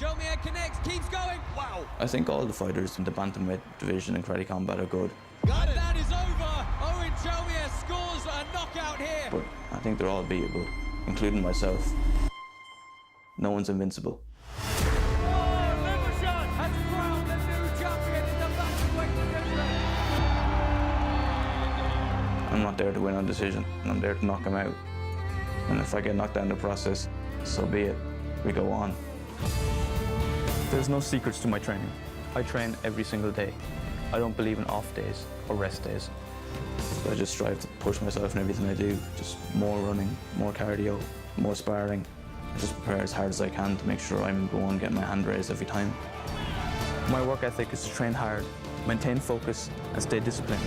Chelmiah connects, keeps going. Wow. I think all the fighters in the bantamweight division in karate combat are good. Got it. That is over. Eoghan Chelmiah scores a knockout here. But I think they're all beatable, including myself. No one's invincible. I'm not there to win on decision, I'm there to knock him out. And if I get knocked out in the process, so be it. We go on. There's no secrets to my training. I train every single day. I don't believe in off days or rest days. I just strive to push myself in everything I do. Just more running, more cardio, more sparring. I just prepare as hard as I can to make sure I'm the one getting my hand raised every time. My work ethic is to train hard, maintain focus, and stay disciplined.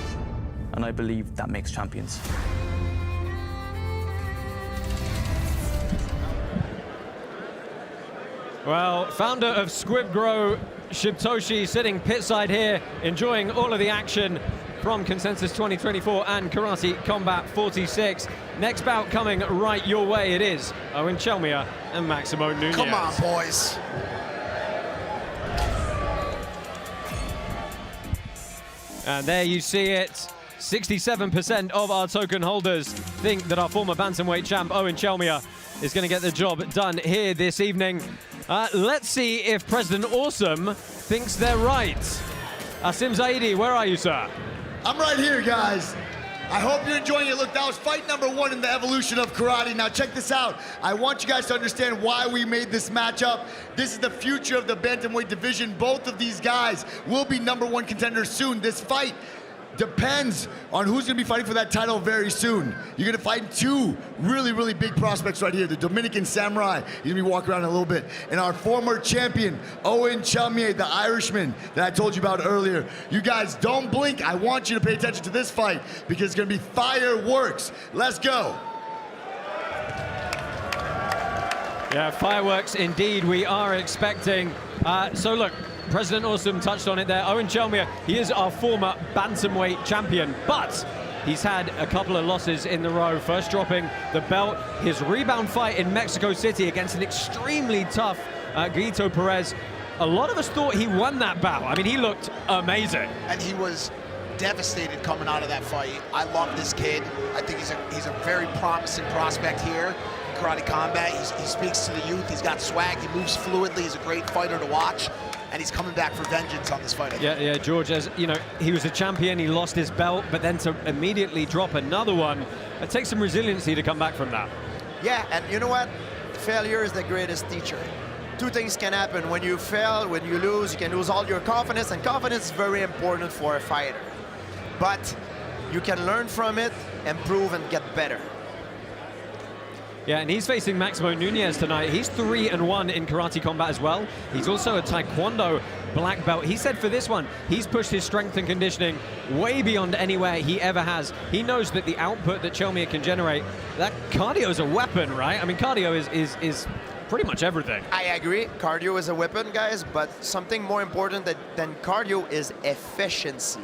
And I believe that makes champions. Well, founder of Squibgrow, Shibtoshi, sitting pitside here, enjoying all of the action from Consensus 2024 and Karate Combat 46. Next bout coming right your way. It is Eoghan Chelmiah and Maximo Nunez. Come on, boys. And there you see it. 67% of our token holders think that our former bantamweight champ Eoghan Chelmiah is going to get the job done here this evening. Let's see if President Awesome thinks they're right. Asim Zaidi, where are you, sir? I'm right here, guys. I hope you're enjoying it. Look, that was fight number 1 in the evolution of karate. Now check this out. I want you guys to understand why we made this matchup. This is the future of the bantamweight division. Both of these guys will be #1 contenders soon. This fight depends on who's going to be fighting for that title very soon. You're going to fight 2 really, really big prospects right here. The Dominican Samurai, he's going to be walking around in a little bit. And our former champion, Eoghan Chelmiah, the Irishman that I told you about earlier. You guys, don't blink. I want you to pay attention to this fight because it's going to be fireworks. Let's go. Yeah, fireworks indeed we are expecting. So look, President Awesome touched on it there. Eoghan Chelmiah, he is our former bantamweight champion, but he's had a couple of losses in the row. First dropping the belt, his rebound fight in Mexico City against an extremely tough Guito Perez. A lot of us thought he won that bout. I mean, he looked amazing. And he was devastated coming out of that fight. I love this kid. I think he's a very promising prospect here. Karate Combat, he speaks to the youth. He's got swag, he moves fluidly. He's a great fighter to watch. And he's coming back for vengeance on this fight. Yeah, George, as you know, he was a champion, he lost his belt, but then to immediately drop another one, it takes some resiliency to come back from that. Yeah, and you know what? Failure is the greatest teacher. 2 things can happen. When you fail, when you lose, you can lose all your confidence, and confidence is very important for a fighter. But you can learn from it, improve, and get better. Yeah, and he's facing Maximo Nunez tonight. He's 3-1 in Karate Combat as well. He's also a Taekwondo black belt. He said for this one, he's pushed his strength and conditioning way beyond anywhere he ever has. He knows that the output that Chelmiah can generate, that cardio is a weapon, right? I mean, cardio is pretty much everything. I agree, cardio is a weapon, guys, but something more important than cardio is efficiency.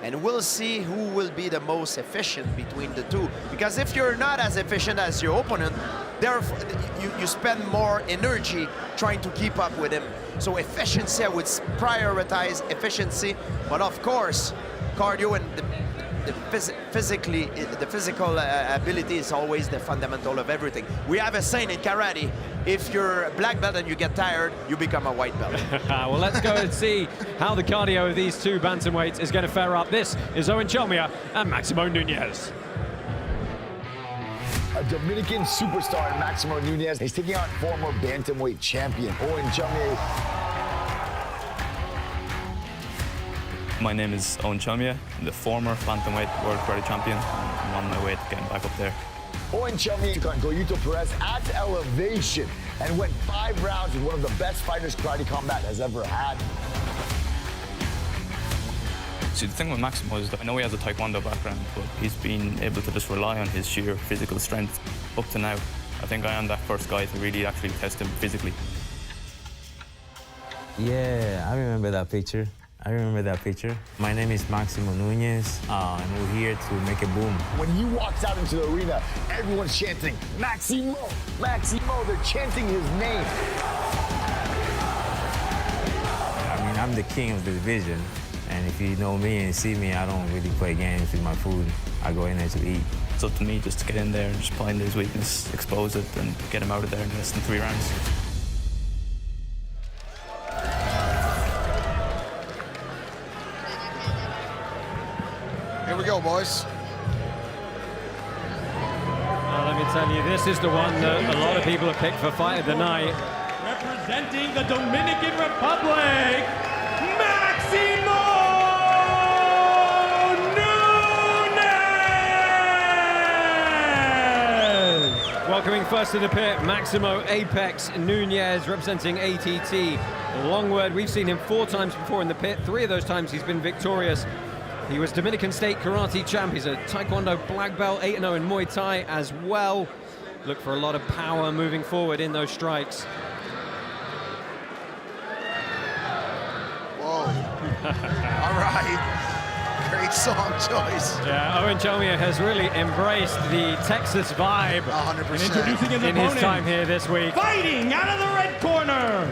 And we'll see who will be the most efficient between the two. Because if you're not as efficient as your opponent, therefore you spend more energy trying to keep up with him. So efficiency, I would prioritize efficiency, but of course, cardio and the physical ability is always the fundamental of everything. We have a saying in karate, if you're a black belt and you get tired, you become a white belt. Well, let's go and see how the cardio of these 2 bantamweights is going to fare up. This is Eoghan Chelmiah and Maximo Nunez. A Dominican superstar, Maximo Nunez, is taking on former bantamweight champion Eoghan Chelmiah. My name is Eoghan Chelmiah, the former bantamweight world karate champion. I'm on my way to getting back up there. Eoghan Chelmiah took on Guito Perez at elevation and went 5 rounds with one of the best fighters Karate Combat has ever had. See, the thing with Maximo is that I know he has a Taekwondo background, but he's been able to just rely on his sheer physical strength up to now. I think I am that first guy to really actually test him physically. Yeah, I remember that picture. My name is Maximo Nunez, and we're here to make a boom. When he walks out into the arena, everyone's chanting, Maximo, Maximo, they're chanting his name. I'm the king of the division. And if you know me and see me, I don't really play games with my food. I go in there to eat. It's up to me just to get in there and just find his weakness, expose it, and get him out of there in less than 3 rounds. Here we go, boys. Let me tell you, this is the one that a lot of people have picked for fight of the night. Representing the Dominican Republic, Maximo Nunez! Welcoming first to the pit, Maximo Apex Nunez, representing ATT Longwood. We've seen him 4 times before in the pit. 3 of those times he's been victorious. He was Dominican State Karate champ. He's a Taekwondo black belt, 8-0 in Muay Thai as well. Look for a lot of power moving forward in those strikes. Whoa. All right. Great song choice. Yeah, Eoghan Chelmiah has really embraced the Texas vibe 100%. Introducing his in his opponent, time here this week. fighting out of the red corner,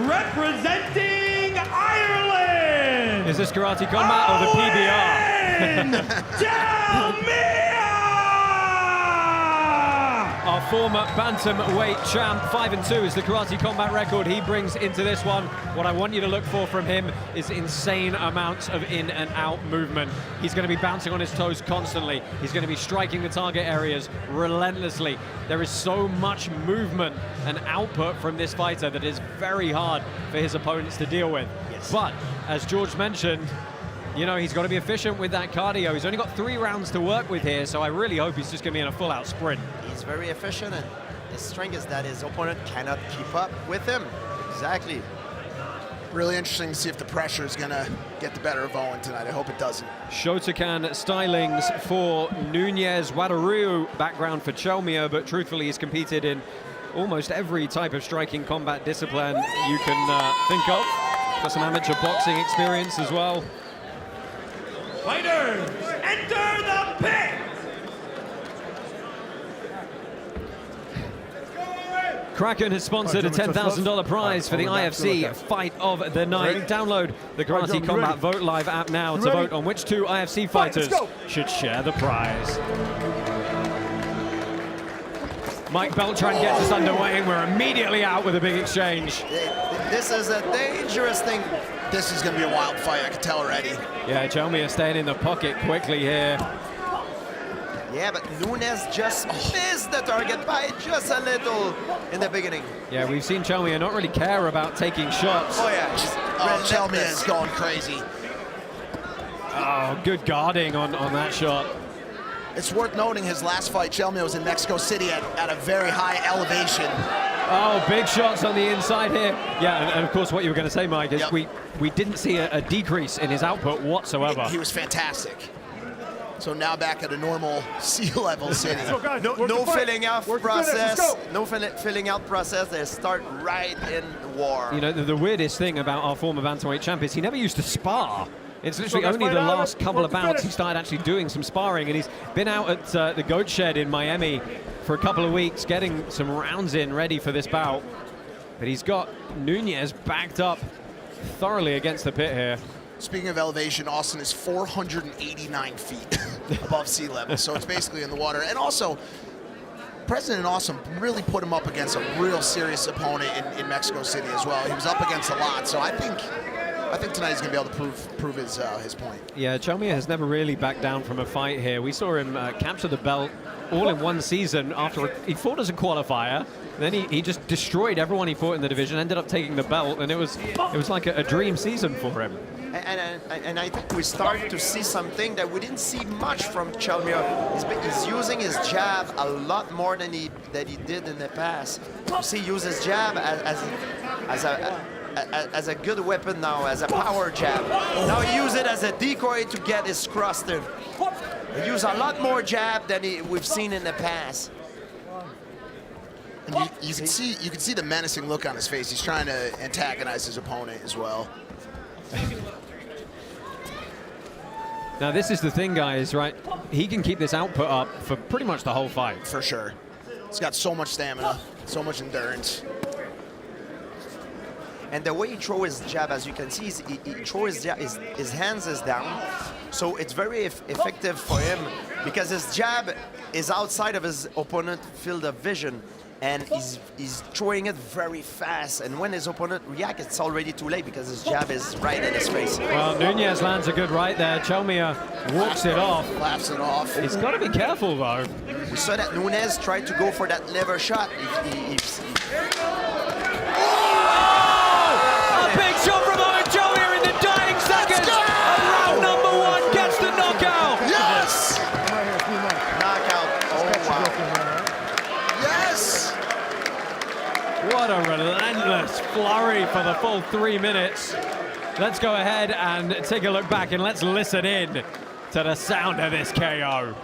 representing Ireland. Is this Karate Combat or the PBR? Eoghan Chelmiah! Our former bantamweight champ, 5-2 is the Karate Combat record he brings into this one. What I want you to look for from him is insane amounts of in and out movement. He's going to be bouncing on his toes constantly. He's going to be striking the target areas relentlessly. There is so much movement and output from this fighter that is very hard for his opponents to deal with. Yes. But as George mentioned, you know, he's got to be efficient with that cardio. He's only got 3 rounds to work with here, so I really hope he's just going to be in a full-out sprint. He's very efficient, and his strength is that his opponent cannot keep up with him. Exactly. Really interesting to see if the pressure is going to get the better of Owen tonight. I hope it doesn't. Shotokan stylings for Nunez, Wadaryu background for Chelmiah, but truthfully he's competed in almost every type of striking combat discipline you can think of. Got some amateur boxing experience as well. Fighters, enter the pit! Kraken has sponsored a $10,000 prize for the IFC Fight of the Night. Download the Karate Combat Vote Live app now to vote on which 2 IFC fighters should share the prize. Mike Beltran gets us underway and we're immediately out with a big exchange. This is a dangerous thing. This is going to be a wild fight, I can tell already. Yeah, Chelmiah staying in the pocket quickly here. Yeah, but Nunez just missed the target by just a little in the beginning. Yeah, we've seen Chelmiah not really care about taking shots. Oh yeah, Chelmiah is going crazy. Oh, good guarding on that shot. It's worth noting his last fight, Chelmiah was in Mexico City at a very high elevation. Oh, big shots on the inside here. Yeah, and of course what you were going to say, Mike, is we didn't see a decrease in his output whatsoever. He was fantastic. So now back at a normal sea level city. No filling out process. No filling out process. They start right in war. You know, the weirdest thing about our former bantamweight champ is he never used to spar. It's literally only the last couple of bouts he started actually doing some sparring, and he's been out at the Goat Shed in Miami for a couple of weeks, getting some rounds in ready for this bout. But he's got Nunez backed up thoroughly against the pit here. Speaking of elevation, Austin is 489 feet above sea level, so it's basically in the water. And also, President Awesome really put him up against a real serious opponent in Mexico City as well. He was up against a lot, so I think tonight he's going to be able to prove his point. Yeah, Chelmiah has never really backed down from a fight here. We saw him capture the belt all in one season after he fought as a qualifier. Then he just destroyed everyone he fought in the division, ended up taking the belt, and it was like a dream season for him. And I think we start to see something that we didn't see much from Chelmiah. He's using his jab a lot more than he did in the past. You see, he uses jab as a good weapon now, as a power jab. Now he uses it as a decoy to get his crusted. He uses a lot more jab than we've seen in the past. And you can see the menacing look on his face. He's trying to antagonize his opponent as well. Now this is the thing, guys, right? He can keep this output up for pretty much the whole fight. For sure. He's got so much stamina, so much endurance. And the way he throws his jab, as you can see, he throws his jab, his hands is down. So it's very effective for him because his jab is outside of his opponent's field of vision. And he's throwing it very fast. And when his opponent reacts, it's already too late because his jab is right in his face. Well, Nunez lands a good right there. Chelmiah walks it off. Laughs it off. He's got to be careful, though. We saw that Nunez tried to go for that lever shot. A big shot from Eoghan Chelmiah in the dying seconds of round number 1. Gets the knockout. Yes! Knockout. Oh, wow. Yes! What a relentless flurry for the full 3 minutes. Let's go ahead and take a look back and let's listen in to the sound of this KO.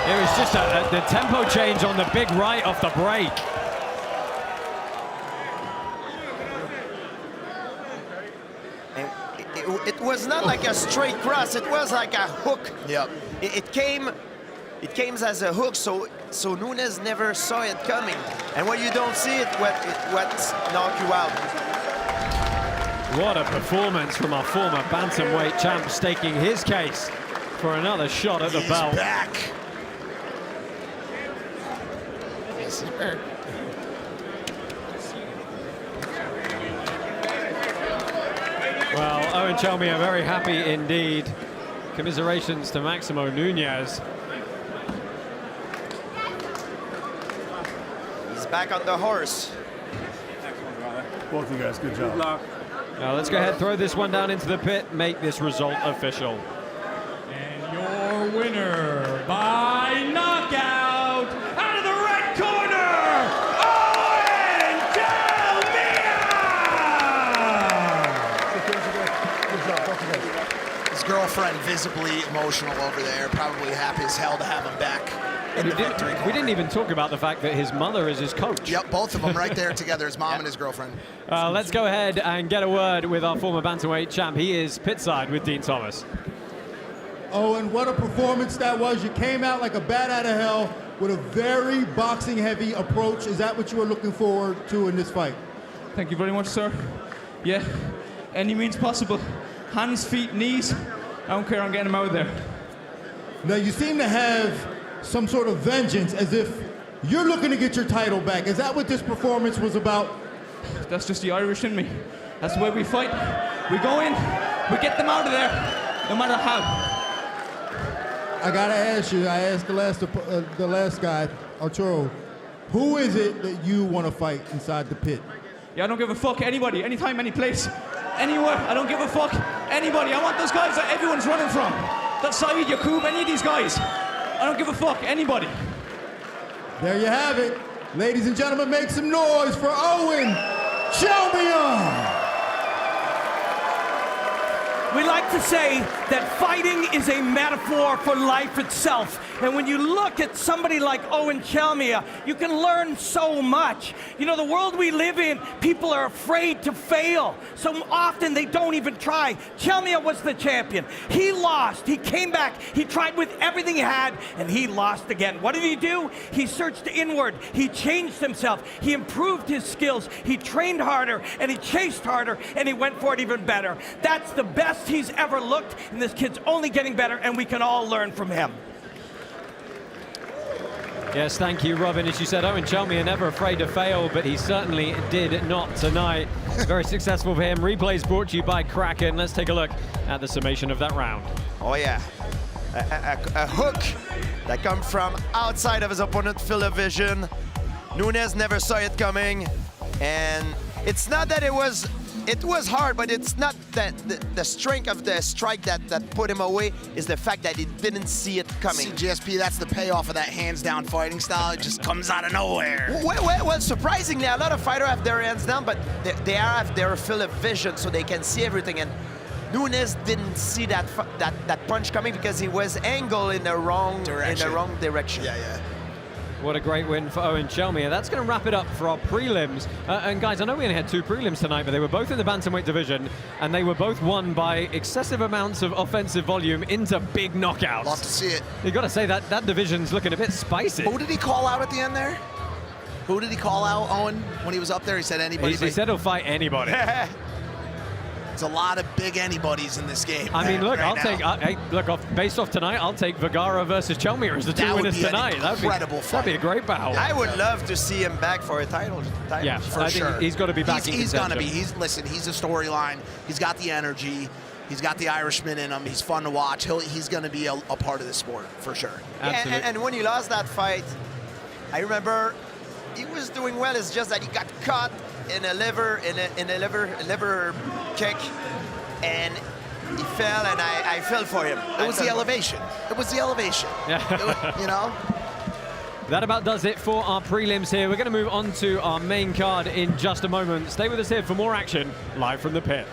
It was just the tempo change on the big right off the break. It was not like a straight cross, it was like a hook. Yep. It came as a hook, so Nunez never saw it coming. And when you don't see it, what knock you out. What a performance from our former bantamweight champ, staking his case for another shot at the belt. He's back. Well, Eoghan Chelmiah very happy indeed. Commiserations to Maximo Nunez. He's back on the horse. Both of you guys, good job. Now let's go ahead, throw this one down into the pit, make this result official. And your winner by knockout out of the red corner, Eoghan Chelmiah! His girlfriend visibly emotional over there, probably happy as hell to have him back. We didn't even talk about the fact that his mother is his coach. Yep, both of them right there together, his mom and his girlfriend. Let's go ahead and get a word with our former bantamweight champ. He is pitside with Dean Thomas. Oh, and what a performance that was. You came out like a bat out of hell with a very boxing-heavy approach. Is that what you were looking forward to in this fight? Thank you very much, sir. Yeah, any means possible. Hands, feet, knees. I don't care, I'm getting him out of there. Now, you seem to have some sort of vengeance, as if you're looking to get your title back. Is that what this performance was about? That's just the Irish in me. That's the way we fight. We go in, we get them out of there, no matter how. I gotta ask you, I asked the last guy, Arturo, who is it that you want to fight inside the pit? Yeah, I don't give a fuck. Anybody, anytime, any place, anywhere. I don't give a fuck. Anybody. I want those guys that everyone's running from. That Saeed, Yakub, any of these guys. I don't give a fuck. Anybody. There you have it. Ladies and gentlemen, make some noise for Eoghan Chelmiah. We like to say that fighting is a metaphor for life itself. And when you look at somebody like Eoghan Chelmiah, you can learn so much. You know, the world we live in, people are afraid to fail. So often they don't even try. Chelmiah was the champion. He lost. He came back. He tried with everything he had, and he lost again. What did he do? He searched inward. He changed himself. He improved his skills. He trained harder, and he chased harder, and he went for it even better. That's the best he's ever looked, and this kid's only getting better, and we can all learn from him. Yes, thank you, Robin. As you said, Eoghan Chelmiah never afraid to fail, but he certainly did not tonight. Very successful for him. Replays brought to you by Kraken. Let's take a look at the summation of that round. Oh yeah, a hook that come from outside of his opponent's field of vision. Nunez never saw it coming, and it's not that it was hard, but it's not that the strength of the strike that put him away is the fact that he didn't see it coming. See, GSP, that's the payoff of that hands-down fighting style. It just comes out of nowhere. Well, surprisingly, a lot of fighters have their hands down, but they have their field of vision, so they can see everything. And Nunez didn't see that punch coming because he was angled in the wrong direction. Yeah. What a great win for Eoghan Chelmiah. That's going to wrap it up for our prelims. And guys, I know we only had 2 prelims tonight, but they were both in the bantamweight division, and they were both won by excessive amounts of offensive volume into big knockouts. Love to see it. You got to say that division's looking a bit spicy. Who did he call out at the end there? Who did he call out, Owen, when he was up there? He said anybody. He said he'll fight anybody. There's a lot of big anybody's in this game. I mean, look, right I'll take, based off tonight, I'll take Vergara versus Chelmiah as the 2 winners tonight. That'd be a great battle. I would love to see him back for a title. Yeah, for I sure. think he's got to be back in He's going to be. contention. Listen, he's a storyline. He's got the energy. He's got the Irishman in him. He's fun to watch. He's going to be a part of the sport for sure. Absolutely. And when he lost that fight, I remember he was doing well. It's just that he got caught in a liver kick, and he fell, and I fell for him. It was the elevation. It was the elevation. Yeah. You know? That about does it for our prelims here. We're going to move on to our main card in just a moment. Stay with us here for more action live from the pit.